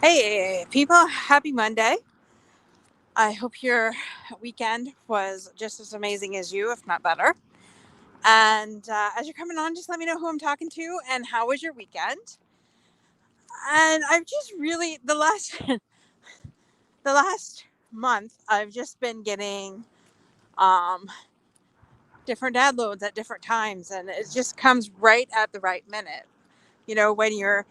Hey, people, happy Monday. I hope your weekend was just as amazing as you, if not better. And as you're coming on, just let me know who I'm talking to and how was your weekend. And I've just really, the last month, I've just been getting um, different dad loads at different times, and it just comes right at the right minute. You know, when you're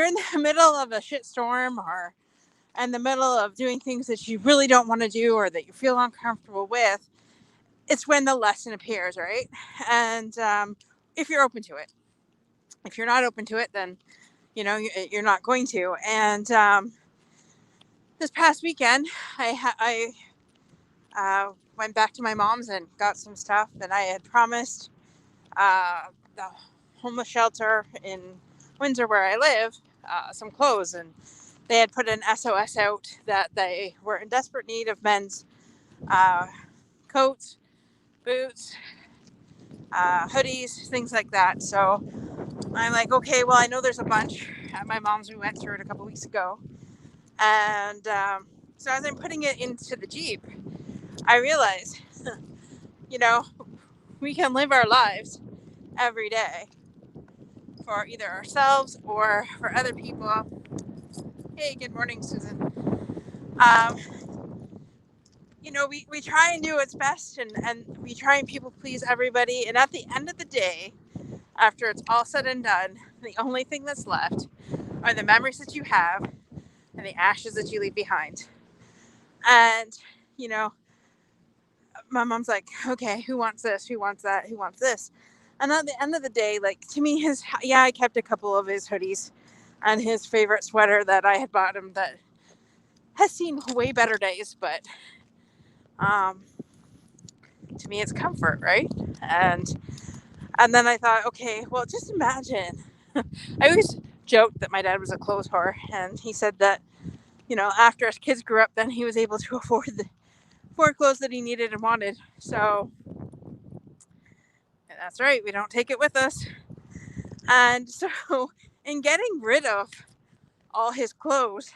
in the middle of a shit storm or in the middle of doing things that you really don't want to do or that you feel uncomfortable with, it's when the lesson appears, right? And if you're open to it, if you're not open to it, then you're not going to. And this past weekend, I went back to my mom's and got some stuff that I had promised the homeless shelter in Windsor, where I live, some clothes, and they had put an SOS out that they were in desperate need of men's uh, coats, boots, hoodies, things like that. So I'm like, okay, well, I know there's a bunch at my mom's. We went through it a couple weeks ago. And so as I'm putting it into the Jeep, I realize, you know, we can live our lives every day for either ourselves or for other people. Hey, good morning, Susan. Um, we try and do what's best, and we try and people please everybody. And at the end of the day, after it's all said and done, the only thing that's left are the memories that you have and the ashes that you leave behind. And, you know, my mom's like, okay, who wants this? Who wants that? Who wants this? And at the end of the day, like, to me, I kept a couple of his hoodies and his favorite sweater that I had bought him that has seen way better days, but um, to me, it's comfort, right? And and then I thought, okay, well, just imagine. I always joked that my dad was a clothes whore, and he said that, after his kids grew up, then he was able to afford the four clothes that he needed and wanted. So that's right, we don't take it with us. And so, in getting rid of all his clothes,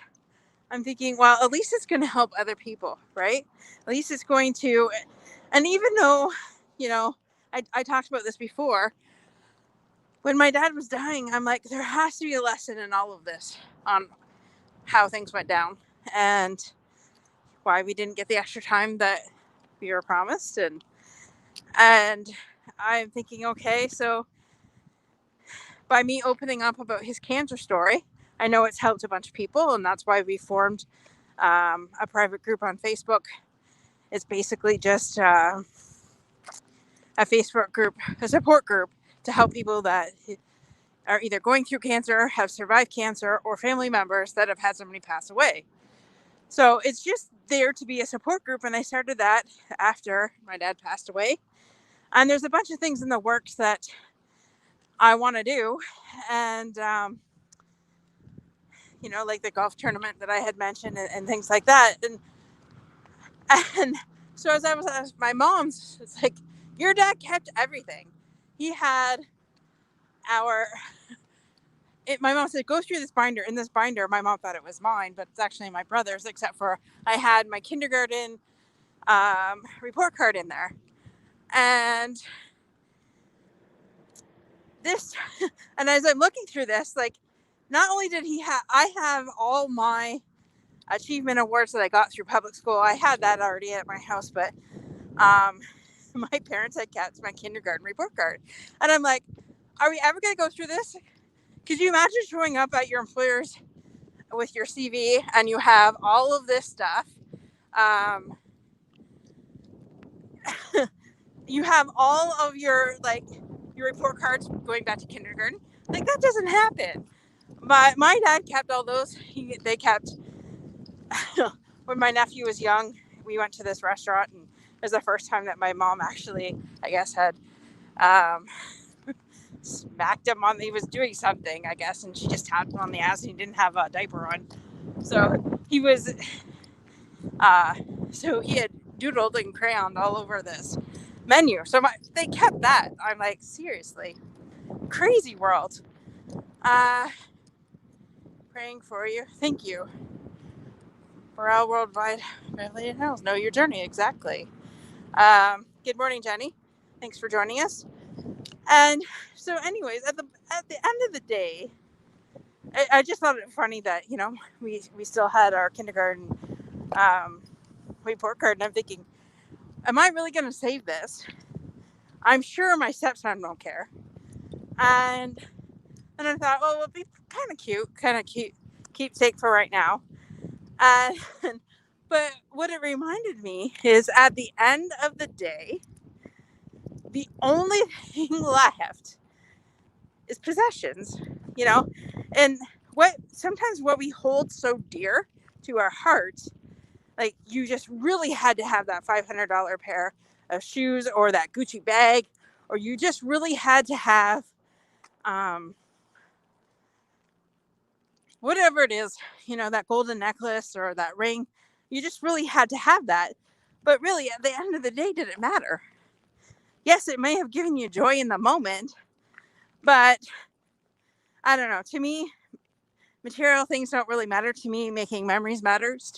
I'm thinking, well, at least it's going to help other people, right? At least it's going to, and even though, you know, I talked about this before, when my dad was dying, I'm like, there has to be a lesson in all of this on how things went down and why we didn't get the extra time that we were promised. And I'm thinking, okay, so by me opening up about his cancer story, I know it's helped a bunch of people, and that's why we formed a private group on Facebook. It's basically just a Facebook group, a support group to help people that are either going through cancer, have survived cancer, or family members that have had somebody pass away. So it's just there to be a support group, and I started that after my dad passed away. And there's a bunch of things in the works that I want to do, and like the golf tournament that I had mentioned, and things like that. And so as I was at my mom's, it's like, your dad kept everything. He had our. My mom said, go through this binder. In this binder, my mom thought it was mine, but it's actually my brother's. Except for I had my kindergarten report card in there, and this. And as I'm looking through this, like, not only did I have all my achievement awards that I got through public school. I had that already at my house, but um, my parents had kept my kindergarten report card. And I'm like, are we ever going to go through this? Could you imagine showing up at your employer's with your CV and you have all of this stuff? Um, you have all of your report cards going back to kindergarten. Like, that doesn't happen. But my dad kept all those. They kept when my nephew was young. We went to this restaurant, and it was the first time that my mom actually, I guess, had um, smacked him on. He was doing something, I guess, and she just tapped him on the ass, and he didn't have a diaper on. So he was, uh, so he had doodled and crayoned all over this menu. So they kept that. I'm like, seriously, crazy world. Uh, praying for you. Thank you. Morale worldwide. Beverly Hills. Know your journey. Exactly. Good morning, Jenny. Thanks for joining us. And so, anyways, at the end of the day, I just thought it funny that we still had our kindergarten report card, and I'm thinking, am I really going to save this? I'm sure my stepson won't care. And I thought, well, it'll be kind of cute keepsake for right now. And but what it reminded me is, at the end of the day, the only thing left is possessions, and sometimes what we hold so dear to our hearts, like you just really had to have that $500 pair of shoes or that Gucci bag, or you just really had to have whatever it is, that golden necklace or that ring. You just really had to have that. But really, at the end of the day, did it matter? Yes, it may have given you joy in the moment, but I don't know. To me, material things don't really matter. To me, making memories matters.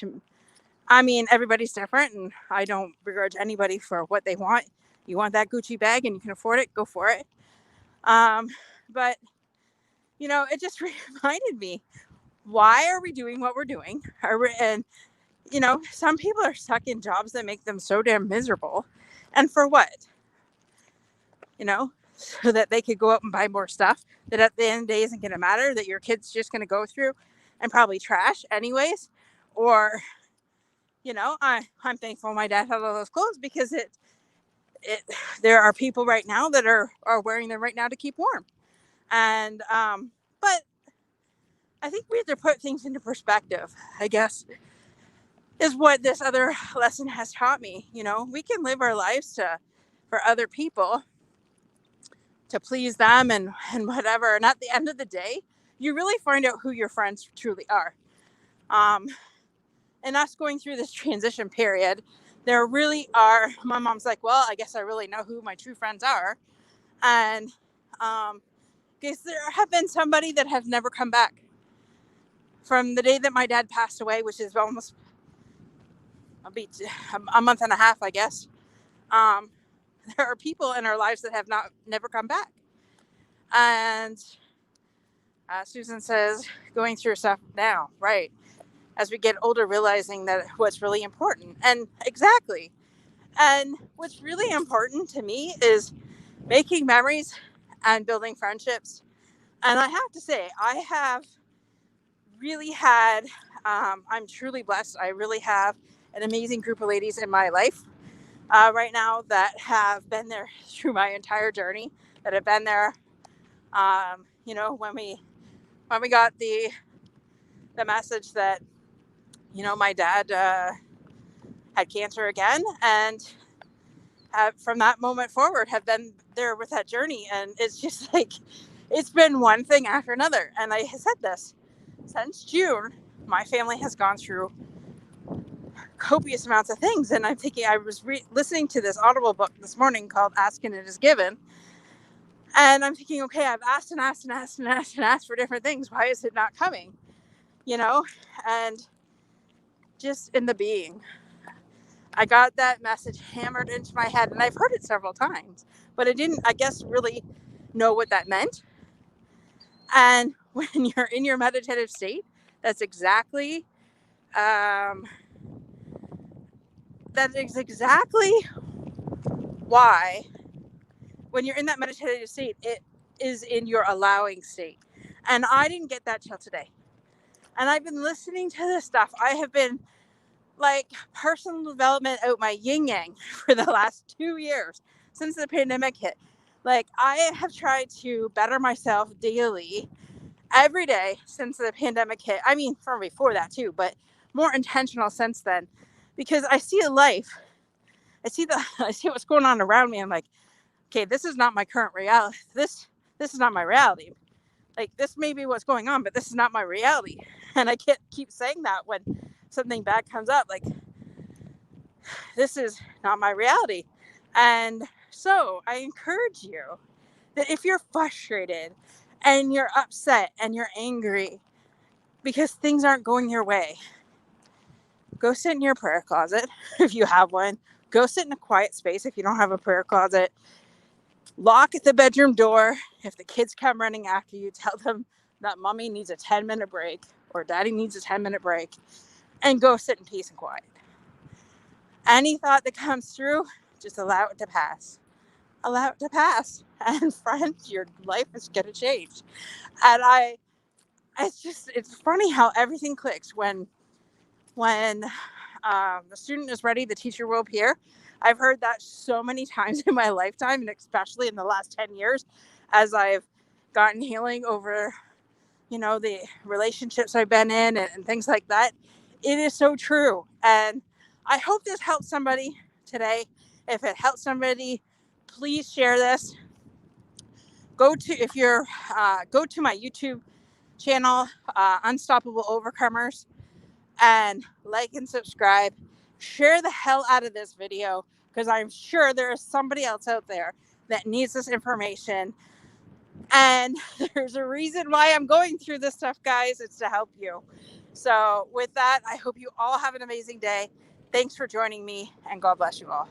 Everybody's different, and I don't begrudge anybody for what they want. You want that Gucci bag and you can afford it, go for it. But it just reminded me, why are we doing what we're doing? And some people are stuck in jobs that make them so damn miserable, and for what? So that they could go out and buy more stuff that at the end of the day isn't going to matter, that your kid's just going to go through and probably trash anyways. Or I'm thankful my dad had all those clothes, because there are people right now that are wearing them right now to keep warm. And but I think we have to put things into perspective, I guess, is what this other lesson has taught me. We can live our lives for other people, to please them and whatever. And at the end of the day, you really find out who your friends truly are. And us going through this transition period, there really are, my mom's like, well, I guess I really know who my true friends are. And because there have been somebody that have never come back. From the day that my dad passed away, which is almost a month and a half, I guess, there are people in our lives that have never come back. And Susan says, going through stuff now, right? As we get older, realizing that what's really important. And exactly. And what's really important to me is making memories and building friendships. And I have to say, I have really had, I'm truly blessed. I really have an amazing group of ladies in my life right now that have been there through my entire journey, that have been there, when we got the message that, my dad had cancer again, and from that moment forward have been there with that journey. And it's just like, it's been one thing after another. And I said this, since June, my family has gone through copious amounts of things. And I'm thinking, I was listening to this Audible book this morning called Ask and It Is Given. And I'm thinking, okay, I've asked and asked and asked and asked and asked for different things. Why is it not coming? And just in the being, I got that message hammered into my head, and I've heard it several times, but I didn't, I guess, really know what that meant. And when you're in your meditative state, that's exactly why, when you're in that meditative state, it is in your allowing state. And I didn't get that till today. And I've been listening to this stuff. I have been like personal development out my yin yang for the last 2 years since the pandemic hit. Like, I have tried to better myself daily, every day since the pandemic hit. I mean, from before that too, but more intentional since then, because I see a life. I see what's going on around me. I'm like, okay, this is not my current reality. This is not my reality. Like, this may be what's going on, but this is not my reality. And I can't keep saying that when something bad comes up. Like, this is not my reality. And so I encourage you that if you're frustrated and you're upset and you're angry, because things aren't going your way. Go sit in your prayer closet if you have one. Go sit in a quiet space if you don't have a prayer closet. Lock the bedroom door. If the kids come running after you, tell them that mommy needs a 10-minute break or daddy needs a 10-minute break, and go sit in peace and quiet. Any thought that comes through, just allow it to pass. Allow it to pass. And friend, your life is going to change. And it's funny how everything clicks when the student is ready, the teacher will appear. I've heard that so many times in my lifetime, and especially in the last 10 years, as I've gotten healing over, the relationships I've been in and things like that. It is so true. And I hope this helps somebody today. If it helps somebody, please share this. Go to my YouTube channel, Unstoppable Overcomers, and like and subscribe. Share the hell out of this video, because I'm sure there is somebody else out there that needs this information. And there's a reason why I'm going through this stuff, guys. It's to help you. So with that, I hope you all have an amazing day. Thanks for joining me, and God bless you all.